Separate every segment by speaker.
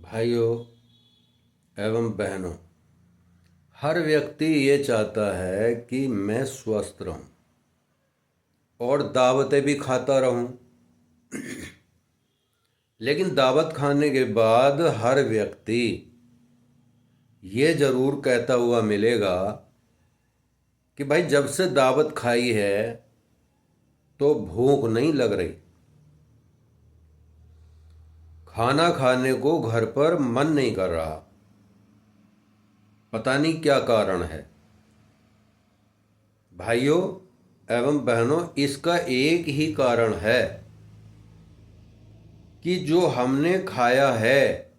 Speaker 1: भाइयों एवं बहनों, हर व्यक्ति ये चाहता है कि मैं स्वस्थ रहूं और दावतें भी खाता रहूं। लेकिन दावत खाने के बाद हर व्यक्ति ये ज़रूर कहता हुआ मिलेगा कि भाई जब से दावत खाई है तो भूख नहीं लग रही, खाना खाने को घर पर मन नहीं कर रहा। पता नहीं क्या कारण है। भाइयों एवं बहनों, इसका एक ही कारण है कि जो हमने खाया है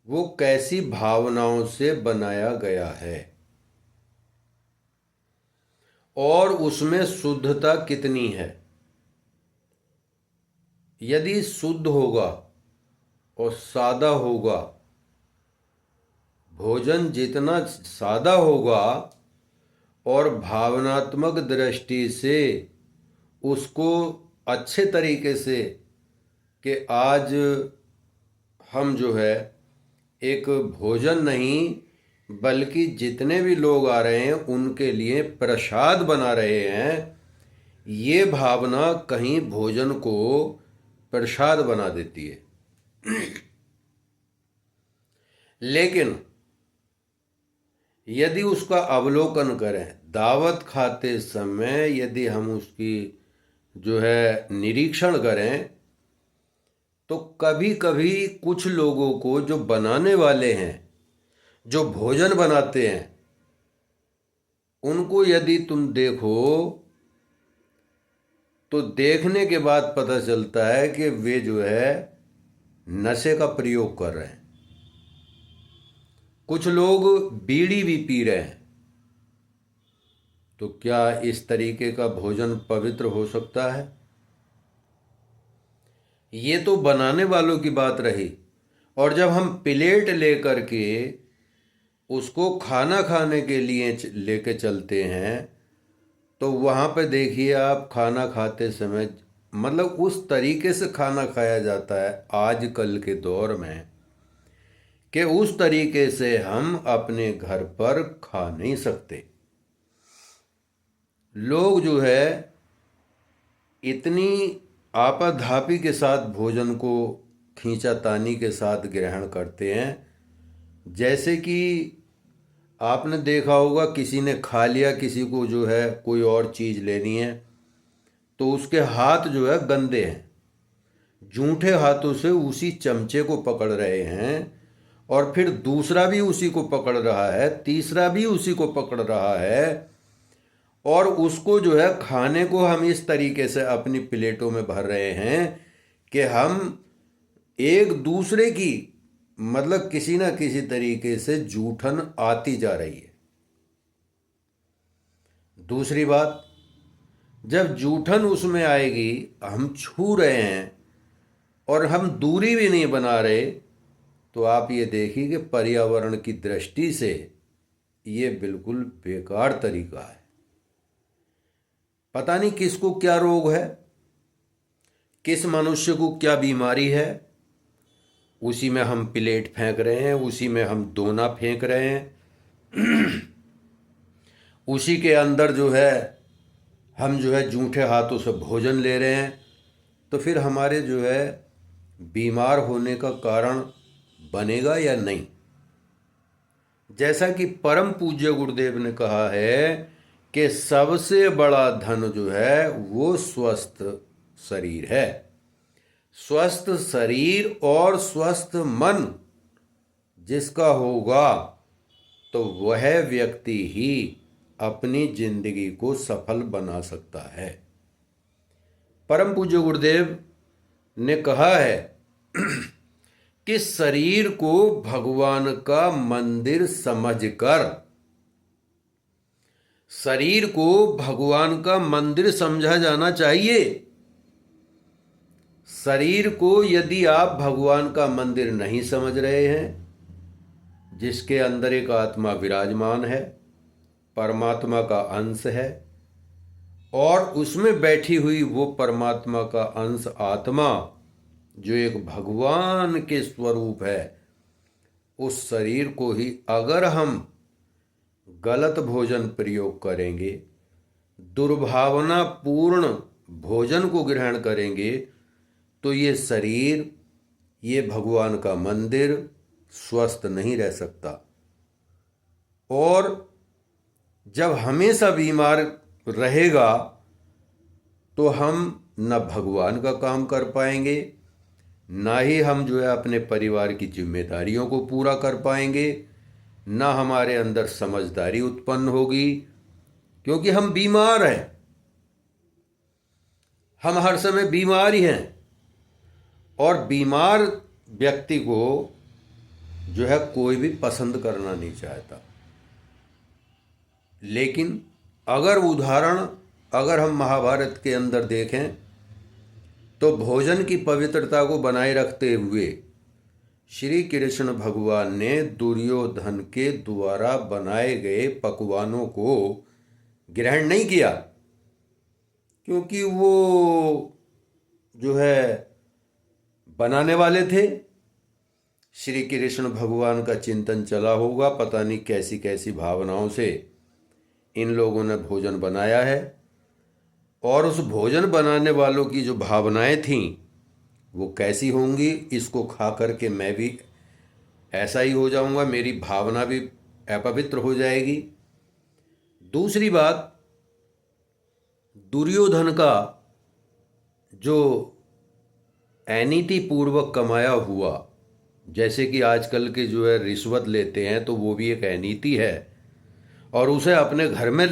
Speaker 1: वो कैसी भावनाओं से बनाया गया है और उसमें शुद्धता कितनी है। यदि शुद्ध होगा और सादा होगा, भोजन जितना सादा होगा और भावनात्मक दृष्टि से उसको अच्छे तरीके से कि आज हम जो है एक भोजन नहीं बल्कि जितने भी लोग आ रहे हैं उनके लिए प्रसाद बना रहे हैं, ये भावना कहीं भोजन को प्रसाद बना देती है। लेकिन यदि उसका अवलोकन करें, दावत खाते समय यदि हम उसकी जो है निरीक्षण करें तो कभी कभी कुछ लोगों को, जो बनाने वाले हैं, जो भोजन बनाते हैं, उनको यदि तुम देखो तो देखने के बाद पता चलता है कि वे जो है नशे का प्रयोग कर रहे हैं। कुछ लोग बीड़ी भी पी रहे हैं। तो क्या इस तरीके का भोजन पवित्र हो सकता है? ये तो बनाने वालों की बात रही। और जब हम प्लेट लेकर के उसको खाना खाने के लिए लेके चलते हैं तो वहाँ पे देखिए आप, खाना खाते समय मतलब उस तरीके से खाना खाया जाता है आजकल के दौर में कि उस तरीके से हम अपने घर पर खा नहीं सकते। लोग जो है इतनी आपाधापी के साथ भोजन को खींचातानी के साथ ग्रहण करते हैं, जैसे कि आपने देखा होगा किसी ने खा लिया, किसी को जो है कोई और चीज़ लेनी है तो उसके हाथ जो है गंदे हैं, जूठे हाथों से उसी चमचे को पकड़ रहे हैं और फिर दूसरा भी उसी को पकड़ रहा है, तीसरा भी उसी को पकड़ रहा है और उसको जो है खाने को हम इस तरीके से अपनी प्लेटों में भर रहे हैं कि हम एक दूसरे की मतलब किसी ना किसी तरीके से जूठन आती जा रही है। दूसरी बात, जब जूठन उसमें आएगी, हम छू रहे हैं और हम दूरी भी नहीं बना रहे, तो आप ये देखिए कि पर्यावरण की दृष्टि से ये बिल्कुल बेकार तरीका है। पता नहीं किसको क्या रोग है, किस मनुष्य को क्या बीमारी है, उसी में हम प्लेट फेंक रहे हैं, उसी में हम दोना फेंक रहे हैं, उसी के अंदर जो है हम जो है जूठे हाथों से भोजन ले रहे हैं। तो फिर हमारे जो है बीमार होने का कारण बनेगा या नहीं? जैसा कि परम पूज्य गुरुदेव ने कहा है कि सबसे बड़ा धन जो है वो स्वस्थ शरीर है। स्वस्थ शरीर और स्वस्थ मन जिसका होगा तो वह व्यक्ति ही अपनी जिंदगी को सफल बना सकता है। परम पूज्य गुरुदेव ने कहा है कि शरीर को भगवान का मंदिर समझकर, शरीर को भगवान का मंदिर समझा जाना चाहिए। शरीर को यदि आप भगवान का मंदिर नहीं समझ रहे हैं, जिसके अंदर एक आत्मा विराजमान है, परमात्मा का अंश है और उसमें बैठी हुई वो परमात्मा का अंश आत्मा जो एक भगवान के स्वरूप है, उस शरीर को ही अगर हम गलत भोजन प्रयोग करेंगे, दुर्भावना पूर्ण भोजन को ग्रहण करेंगे, तो ये शरीर, ये भगवान का मंदिर स्वस्थ नहीं रह सकता। और जब हमेशा बीमार रहेगा तो हम न भगवान का काम कर पाएंगे, ना ही हम जो है अपने परिवार की जिम्मेदारियों को पूरा कर पाएंगे, ना हमारे अंदर समझदारी उत्पन्न होगी, क्योंकि हम बीमार हैं। हम हर समय बीमार ही हैं। और बीमार व्यक्ति को जो है कोई भी पसंद करना नहीं चाहता। लेकिन अगर हम महाभारत के अंदर देखें तो भोजन की पवित्रता को बनाए रखते हुए श्री कृष्ण भगवान ने दुर्योधन के द्वारा बनाए गए पकवानों को ग्रहण नहीं किया, क्योंकि वो जो है बनाने वाले थे। श्री कृष्ण भगवान का चिंतन चला होगा, पता नहीं कैसी कैसी भावनाओं से इन लोगों ने भोजन बनाया है, और उस भोजन बनाने वालों की जो भावनाएं थीं वो कैसी होंगी, इसको खा करके मैं भी ऐसा ही हो जाऊंगा, मेरी भावना भी अपवित्र हो जाएगी। दूसरी बात, दुर्योधन का जो अनीति पूर्वक कमाया हुआ, जैसे कि आजकल के जो है रिश्वत लेते हैं, तो वो भी एक अनीति है, और उसे अपने घर में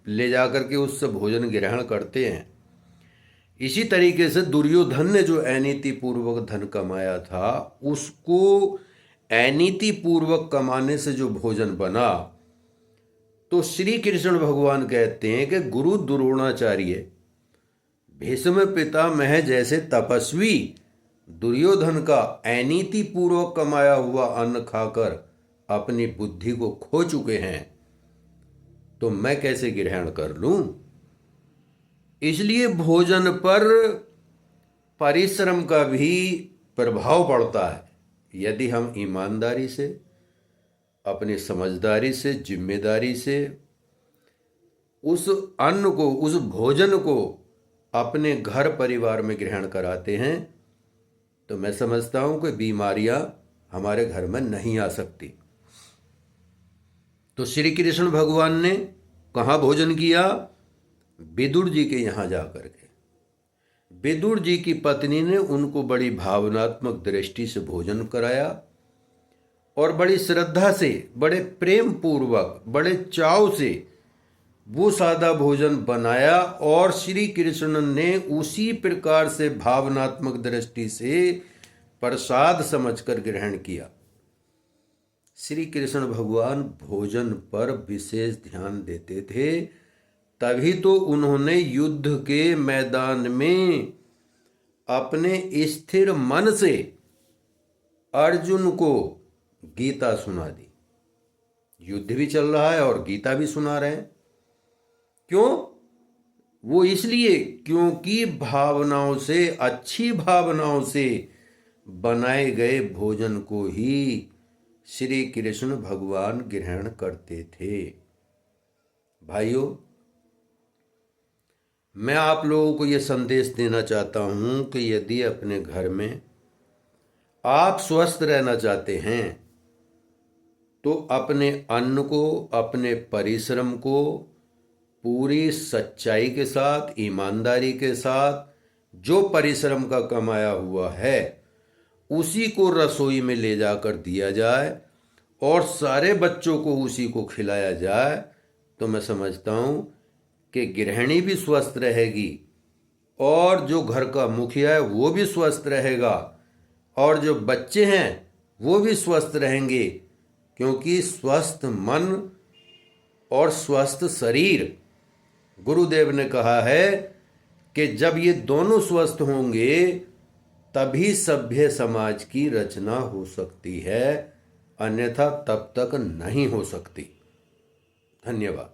Speaker 1: ले जाकर के उससे भोजन ग्रहण करते हैं। इसी तरीके से दुर्योधन ने जो अनीति पूर्वक धन कमाया था, उसको अनीति पूर्वक कमाने से जो भोजन बना, तो श्री कृष्ण भगवान कहते हैं कि गुरु द्रोणाचार्य भीष्म पितामह जैसे तपस्वी दुर्योधन का अनीति पूर्वक कमाया हुआ अन्न खाकर अपनी बुद्धि को खो चुके हैं, तो मैं कैसे ग्रहण कर लूं? इसलिए भोजन पर परिश्रम का भी प्रभाव पड़ता है। यदि हम ईमानदारी से, अपनी समझदारी से, जिम्मेदारी से उस अन्न को, उस भोजन को अपने घर परिवार में ग्रहण कराते हैं, तो मैं समझता हूं कि बीमारियां हमारे घर में नहीं आ सकती। तो श्री कृष्ण भगवान ने कहाँ भोजन किया? विदुर जी के यहाँ जाकर के। विदुर जी की पत्नी ने उनको बड़ी भावनात्मक दृष्टि से भोजन कराया, और बड़ी श्रद्धा से, बड़े प्रेम पूर्वक, बड़े चाव से वो सादा भोजन बनाया, और श्री कृष्ण ने उसी प्रकार से भावनात्मक दृष्टि से प्रसाद समझकर ग्रहण किया। श्री कृष्ण भगवान भोजन पर विशेष ध्यान देते थे, तभी तो उन्होंने युद्ध के मैदान में अपने स्थिर मन से अर्जुन को गीता सुना दी। युद्ध भी चल रहा है और गीता भी सुना रहे हैं। क्यों? वो इसलिए क्योंकि भावनाओं से, अच्छी भावनाओं से बनाए गए भोजन को ही श्री कृष्ण भगवान ग्रहण करते थे। भाइयों, मैं आप लोगों को यह संदेश देना चाहता हूं कि यदि अपने घर में आप स्वस्थ रहना चाहते हैं, तो अपने अन्न को, अपने परिश्रम को पूरी सच्चाई के साथ, ईमानदारी के साथ, जो परिश्रम का कमाया हुआ है उसी को रसोई में ले जाकर दिया जाए, और सारे बच्चों को उसी को खिलाया जाए, तो मैं समझता हूँ कि गृहिणी भी स्वस्थ रहेगी, और जो घर का मुखिया है वो भी स्वस्थ रहेगा, और जो बच्चे हैं वो भी स्वस्थ रहेंगे, क्योंकि स्वस्थ मन और स्वस्थ शरीर, गुरुदेव ने कहा है कि जब ये दोनों स्वस्थ होंगे तभी सभ्य समाज की रचना हो सकती है, अन्यथा तब तक नहीं हो सकती। धन्यवाद।